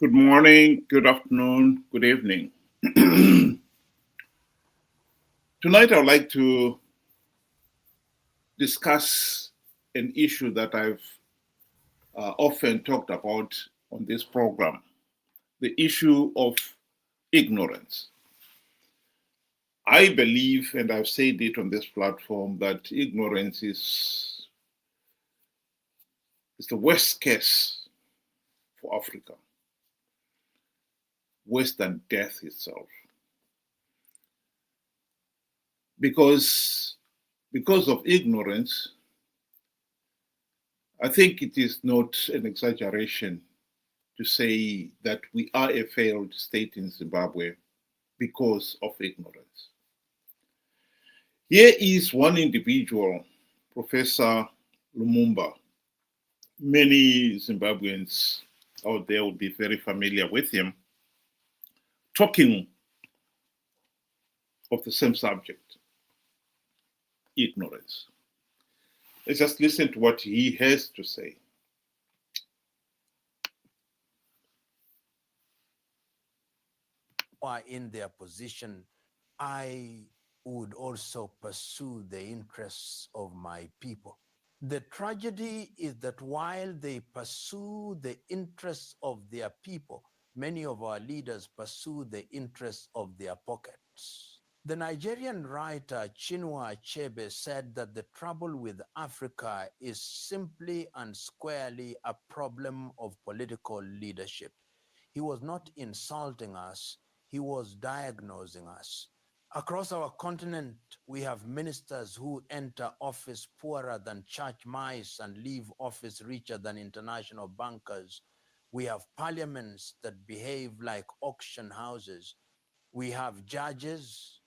Good morning, good afternoon, good evening. Tonight, I'd like to discuss an issue that I've often talked about on this program, the issue of ignorance. I believe, and I've said it on this platform, that ignorance is the worst case for Africa, worse than death itself. Because of ignorance, I think it is not an exaggeration to say that we are a failed state in Zimbabwe because of ignorance. Here is one individual, Professor Lumumba. Many Zimbabweans out there will be very familiar with him, talking of the same subject, ignorance. Let's just listen to what he has to say. Are in their position, I would also pursue the interests of my people. The tragedy is that while they pursue the interests of their people, many of our leaders pursue the interests of their pockets. The Nigerian writer Chinua Achebe said that the trouble with Africa is simply and squarely a problem of political leadership. He was not insulting us, he was diagnosing us. Across our continent, we have ministers who enter office poorer than church mice and leave office richer than international bankers. We have parliaments that behave like auction houses. We have judges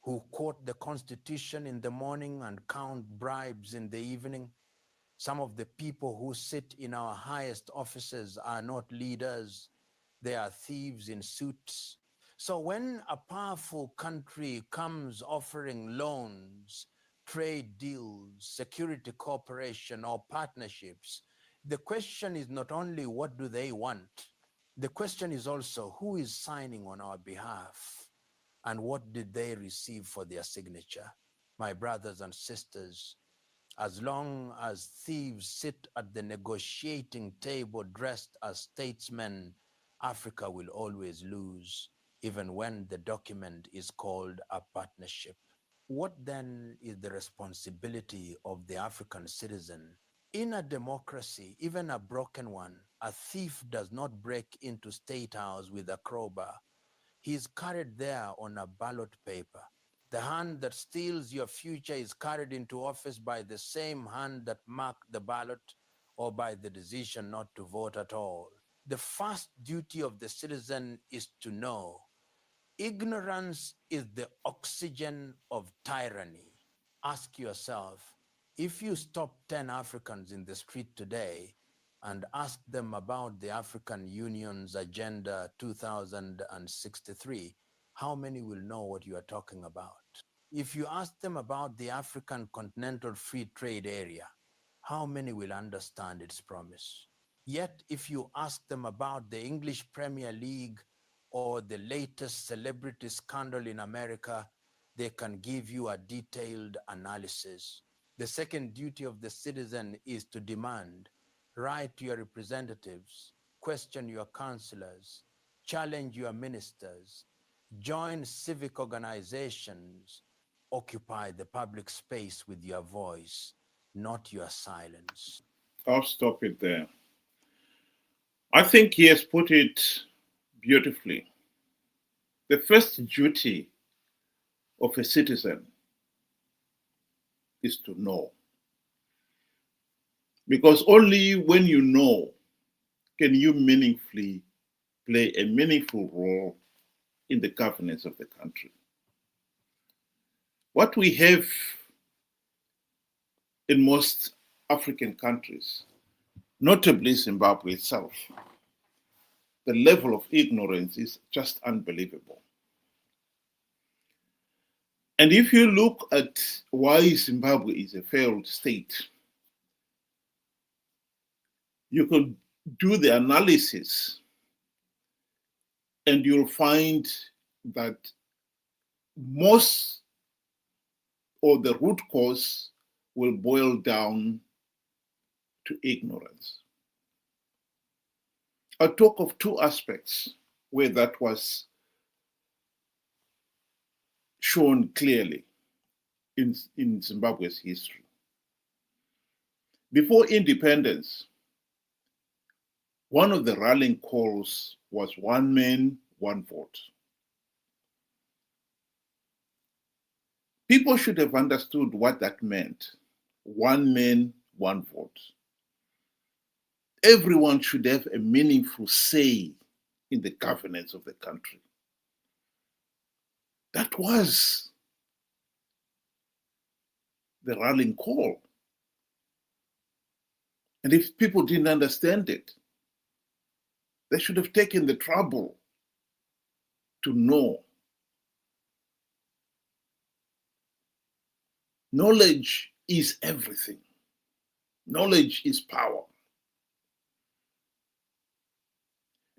who quote the Constitution in the morning and count bribes in the evening. Some of the people who sit in our highest offices are not leaders. They are thieves in suits. So when a powerful country comes offering loans, trade deals, security cooperation, or partnerships, the question is not only what do they want, the question is also who is signing on our behalf and what did they receive for their signature. My brothers and sisters, as long as thieves sit at the negotiating table dressed as statesmen, Africa will always lose, even when the document is called a partnership. What then is the responsibility of the African citizen? In a democracy, even a broken one, a thief does not break into State House with a crowbar. He is carried there on a ballot paper. The hand that steals your future is carried into office by the same hand that marked the ballot or by the decision not to vote at all. The first duty of the citizen is to know. Ignorance is the oxygen of tyranny. Ask yourself, if you stop 10 Africans in the street today and ask them about the African Union's Agenda 2063, how many will know what you are talking about? If you ask them about the African Continental Free Trade Area, how many will understand its promise? Yet, if you ask them about the English Premier League or the latest celebrity scandal in America, they can give you a detailed analysis. The second duty of the citizen is to demand. Write to your representatives, question your councillors, challenge your ministers, join civic organizations, occupy the public space with your voice, not your silence. I'll stop it there. I think he has put it beautifully. The first duty of a citizen is to know. Because only when you know can you meaningfully play a meaningful role in the governance of the country. What we have in most African countries, notably Zimbabwe itself, the level of ignorance is just unbelievable. And if you look at why Zimbabwe is a failed state, you could do the analysis And you'll find that most or the root cause will boil down to ignorance. I'll talk of two aspects where that was shown clearly in Zimbabwe's history. Before independence, one of the rallying calls was one man, one vote. People should have understood what that meant. One man, one vote. Everyone should have a meaningful say in the governance of the country. That was the rallying call. And if people didn't understand it, they should have taken the trouble to know. Knowledge is everything. Knowledge is power.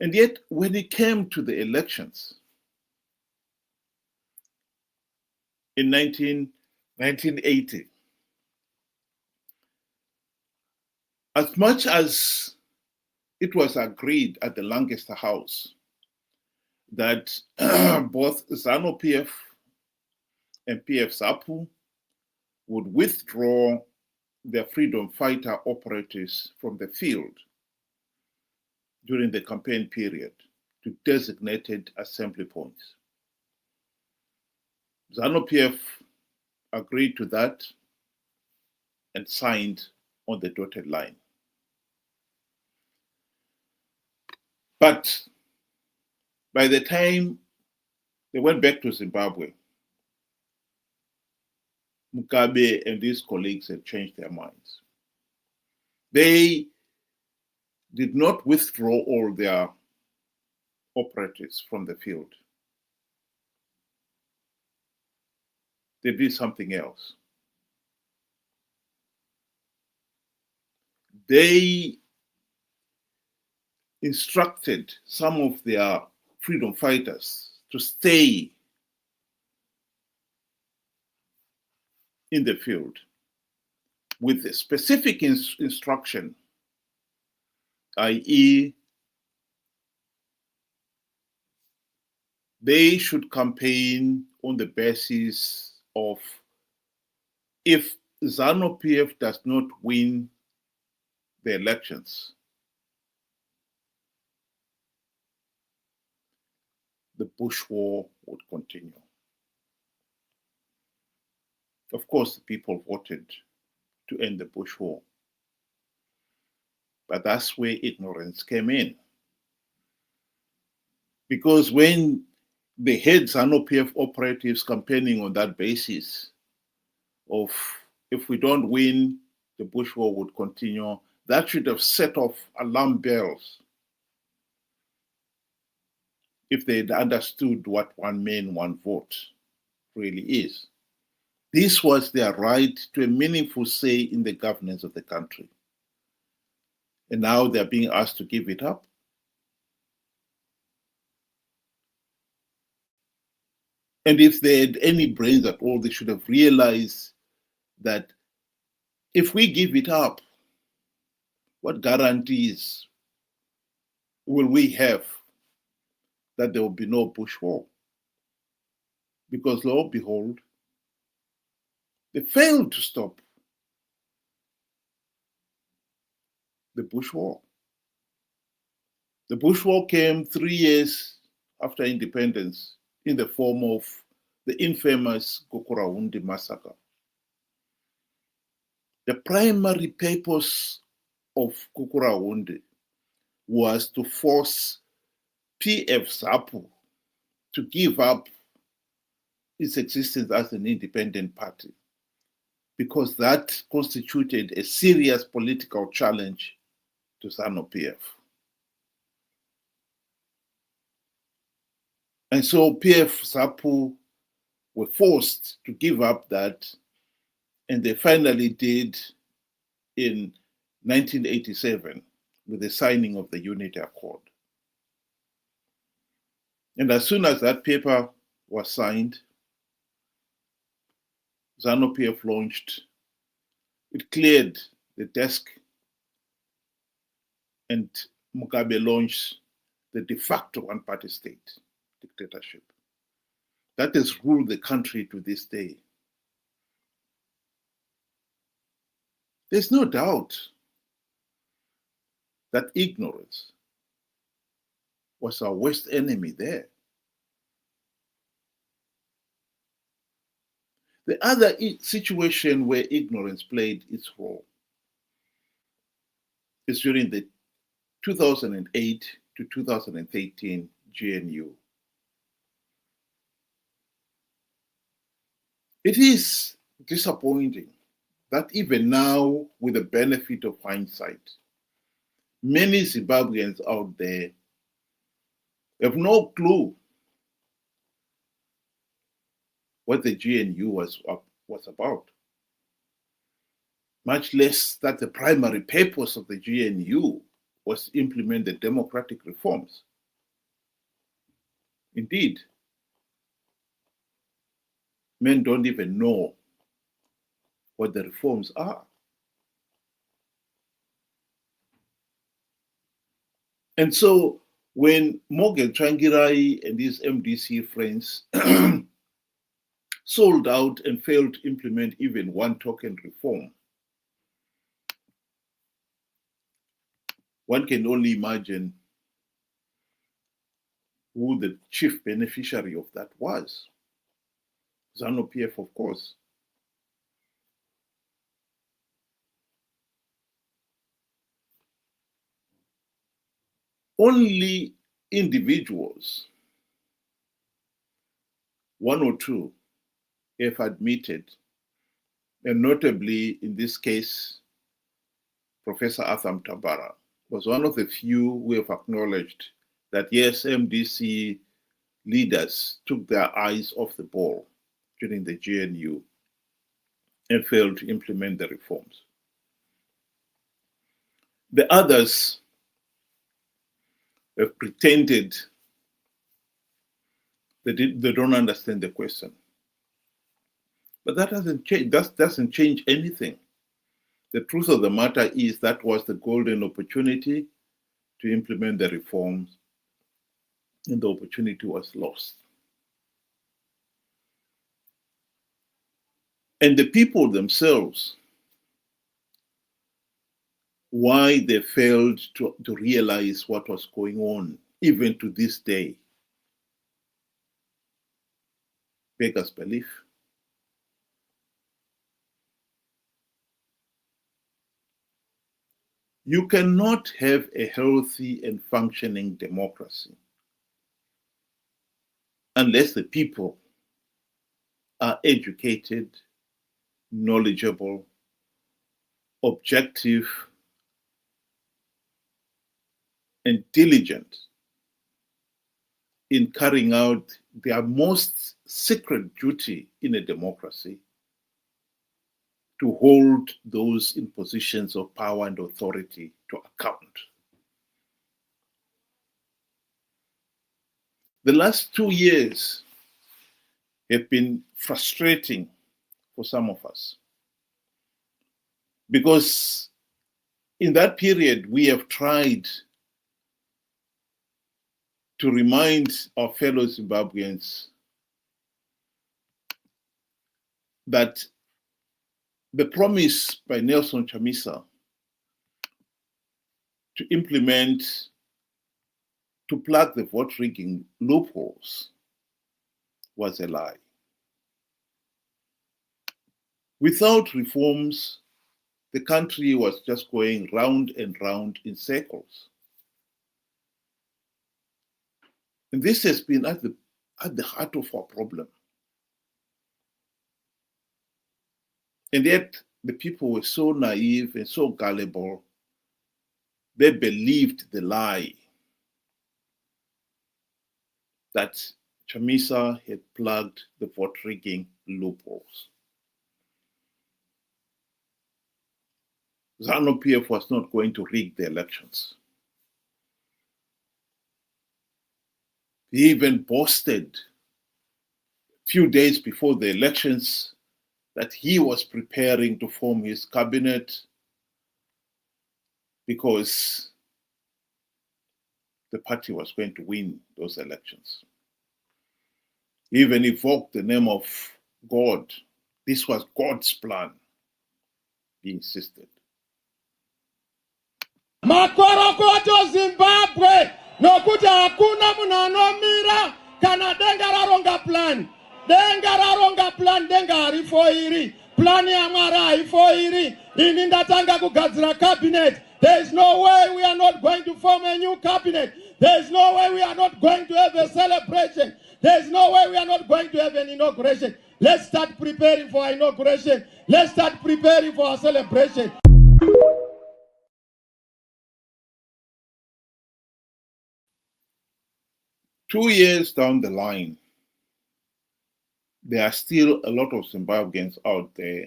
And yet, when it came to the elections in 1980, as much as it was agreed at the Lancaster House that both ZANU-PF and PF-ZAPU would withdraw their freedom fighter operatives from the field during the campaign period to designated assembly points. ZANU-PF agreed to that and signed on the dotted line. But by the time they went back to Zimbabwe, Mugabe and his colleagues had changed their minds. They did not withdraw all their operatives from the field. They did something else. They instructed some of their freedom fighters to stay in the field with a specific instruction, i.e., they should campaign on the basis of if ZANU-PF does not win the elections, the Bush War would continue. Of course, the people voted to end the Bush War. But that's where ignorance came in. Because when they had ZANU-PF operatives campaigning on that basis of if we don't win, the Bush War would continue, that should have set off alarm bells if they had understood what one man, one vote really is. This was their right to a meaningful say in the governance of the country. And now they're being asked to give it up. And if they had any brains at all, they should have realized that if we give it up, what guarantees will we have that there will be no Bush War? Because lo and behold, they failed to stop the Bush War. The Bush War came 3 years after independence in the form of the infamous Gukurahundi massacre. The primary purpose of Gukurahundi was to force PF-ZAPU to give up its existence as an independent party, because that constituted a serious political challenge to ZANU-PF. And so PF-ZAPU were forced to give up that, and they finally did in 1987 with the signing of the Unity Accord. And as soon as that paper was signed, ZANU-PF launched, it cleared the desk, and Mugabe launched the de facto one-party state dictatorship. That has ruled the country to this day. There's no doubt that ignorance was our worst enemy there. The other situation where ignorance played its role is during the 2008 to 2013 GNU. It is disappointing that even now, with the benefit of hindsight, many Zimbabweans out there have no clue what the GNU was about, much less that the primary purpose of the GNU was to implement the democratic reforms. Indeed, men don't even know what the reforms are. And so when Morgan Tsvangirai and his MDC friends sold out and failed to implement even one token reform, one can only imagine who the chief beneficiary of that was. ZANU-PF, of course. Only individuals, one or two, have admitted, and notably in this case, Professor Atham Tabara was one of the few who have acknowledged that yes, MDC leaders took their eyes off the ball during the GNU and failed to implement the reforms. The others have pretended that they don't understand the question. But that doesn't change. That doesn't change anything. The truth of the matter is that was the golden opportunity to implement the reforms, and the opportunity was lost. And the people themselves, why they failed to realize what was going on, even to this day, beggars belief. You cannot have a healthy and functioning democracy unless the people are educated, knowledgeable, objective, and diligent in carrying out their most sacred duty in a democracy, to hold those in positions of power and authority to account. The last 2 years have been frustrating for some of us, because in that period we have tried to remind our fellow Zimbabweans that the promise by Nelson Chamisa to implement, to plug the vote rigging loopholes was a lie. Without reforms, the country was just going round and round in circles. And this has been at the heart of our problem. And yet, the people were so naive and so gullible, they believed the lie that Chamisa had plugged the vote rigging loopholes. ZANU-PF was not going to rig the elections. He even boasted a few days before the elections that he was preparing to form his cabinet because the party was going to win those elections. He even evoked the name of God. This was God's plan, he insisted. Makorokoto Zimbabwe nokuti hakuna munhu anomira kana denga raronga plan. Denga raronga plan, denga harifo iri. Plan ya Mwari haifo iri. Ini ndatanga kugadzira cabinet. There is no way we are not going to form a new cabinet. There is no way we are not going to have a celebration. There is no way we are not going to have an inauguration. Let's start preparing for our inauguration. Let's start preparing for our celebration. Two years down the line, there are still a lot of Zimbabweans out there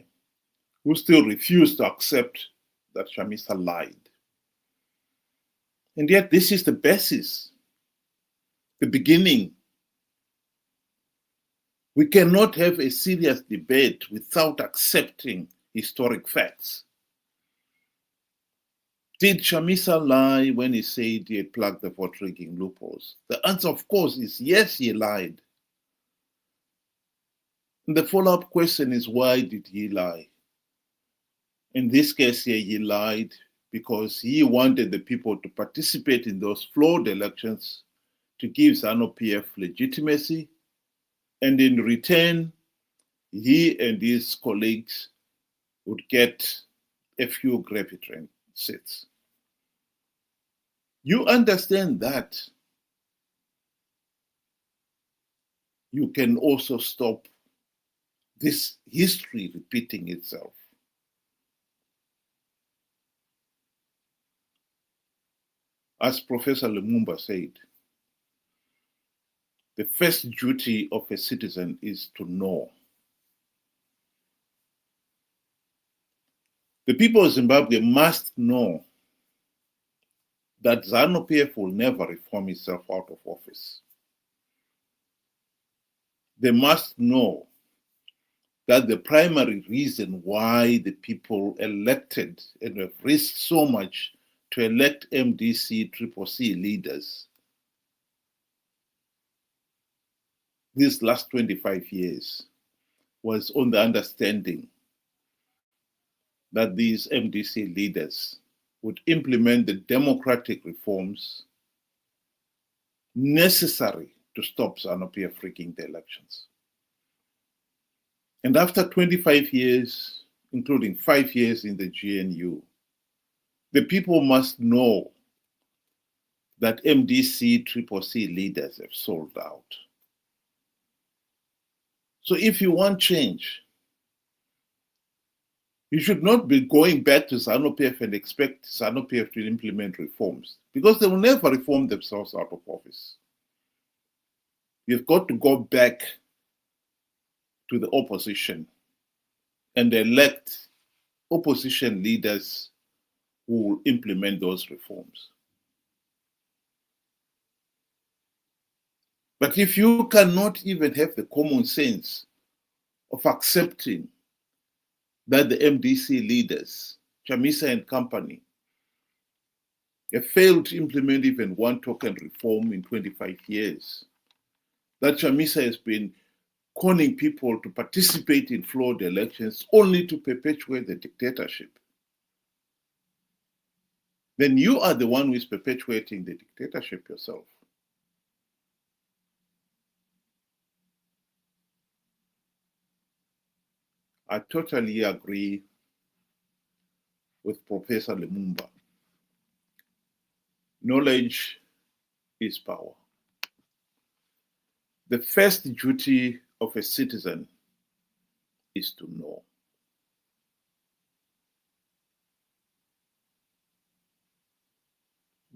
who still refuse to accept that Chamisa lied. And yet this is the basis, the beginning. We cannot have a serious debate without accepting historic facts. Did Chamisa lie when he said he had plugged the vote rigging loopholes? The answer, of course, is yes, he lied. And the follow-up question is, why did he lie? In this case here, he lied because he wanted the people to participate in those flawed elections to give ZANU-PF legitimacy, and in return, he and his colleagues would get a few gravy train seats. You understand that, you can also stop this history repeating itself. As Professor Lumumba said, the first duty of a citizen is to know. The people of Zimbabwe must know that ZANU-PF will never reform itself out of office. They must know that the primary reason why the people elected and have risked so much to elect MDC CCC leaders these last 25 years was on the understanding that these MDC leaders would implement the democratic reforms necessary to stop ZANU-PF rigging the elections. And after 25 years, including 5 years in the GNU, the people must know that MDC CCC leaders have sold out. So if you want change, you should not be going back to ZANU-PF and expect ZANU-PF to implement reforms, because they will never reform themselves out of office. You've got to go back to the opposition and elect opposition leaders who will implement those reforms. But if you cannot even have the common sense of accepting that the MDC leaders, Chamisa and company, have failed to implement even one token reform in 25 years, that Chamisa has been conning people to participate in flawed elections only to perpetuate the dictatorship, then you are the one who is perpetuating the dictatorship yourself. I totally agree with Professor Lumumba. Knowledge is power. The first duty of a citizen is to know.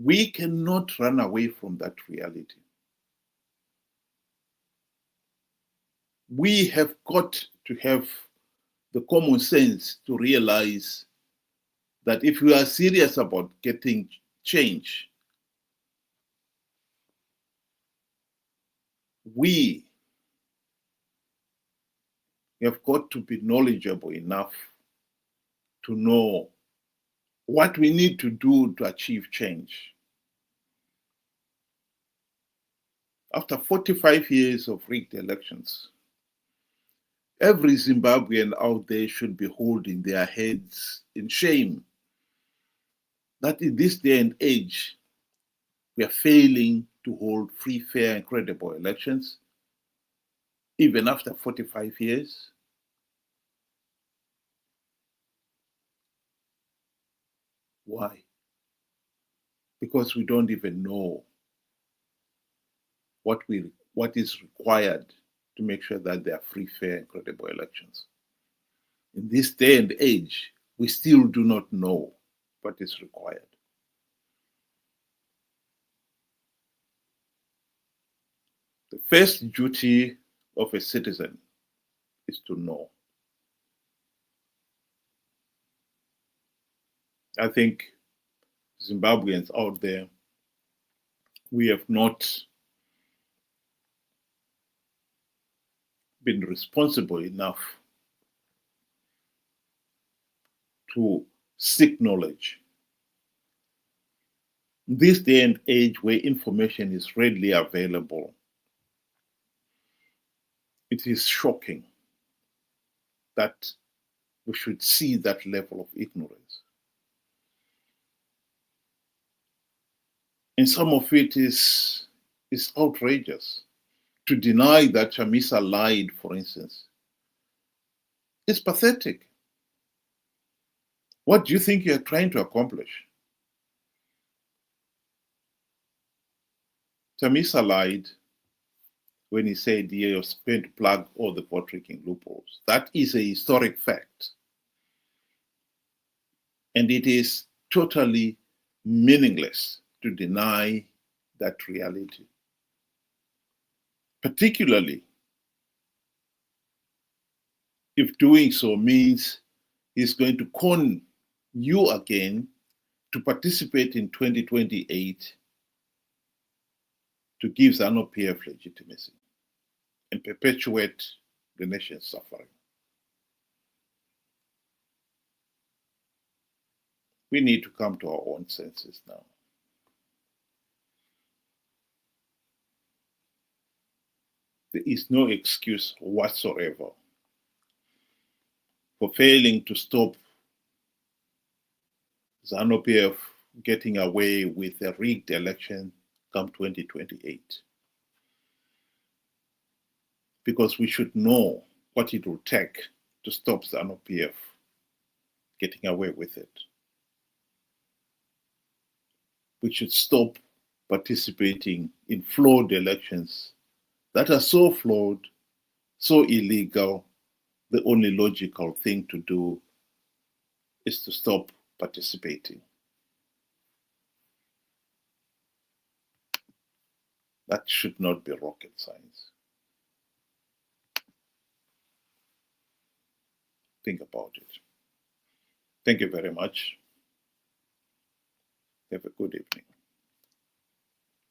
We cannot run away from that reality. We have got to have the common sense to realize that if we are serious about getting change, we have got to be knowledgeable enough to know what we need to do to achieve change. After 45 years of rigged elections, every Zimbabwean out there should be holding their heads in shame that in this day and age, we are failing to hold free, fair, and credible elections, even after 45 years. Why? Because we don't even know what is required to make sure that there are free, fair, and credible elections. In this day and age, we still do not know what is required. The first duty of a citizen is to know. I think Zimbabweans out there, we have not been responsible enough to seek knowledge. In this day and age where information is readily available, it is shocking that we should see that level of ignorance. And some of it is outrageous. To deny that Chamisa lied, for instance, is pathetic. What do you think you're trying to accomplish? Chamisa lied when he said he was going to plug all the vote-rigging loopholes. That is a historic fact. And it is totally meaningless to deny that reality. Particularly if doing so means he's going to con you again to participate in 2028 to give ZANU-PF legitimacy and perpetuate the nation's suffering. We need to come to our own senses now. There is no excuse whatsoever for failing to stop ZANU-PF getting away with a rigged election come 2028. Because we should know what it will take to stop ZANU-PF getting away with it. We should stop participating in flawed elections that are so flawed, so illegal. The only logical thing to do is to stop participating. That should not be rocket science. Think about it. Thank you very much. Have a good evening.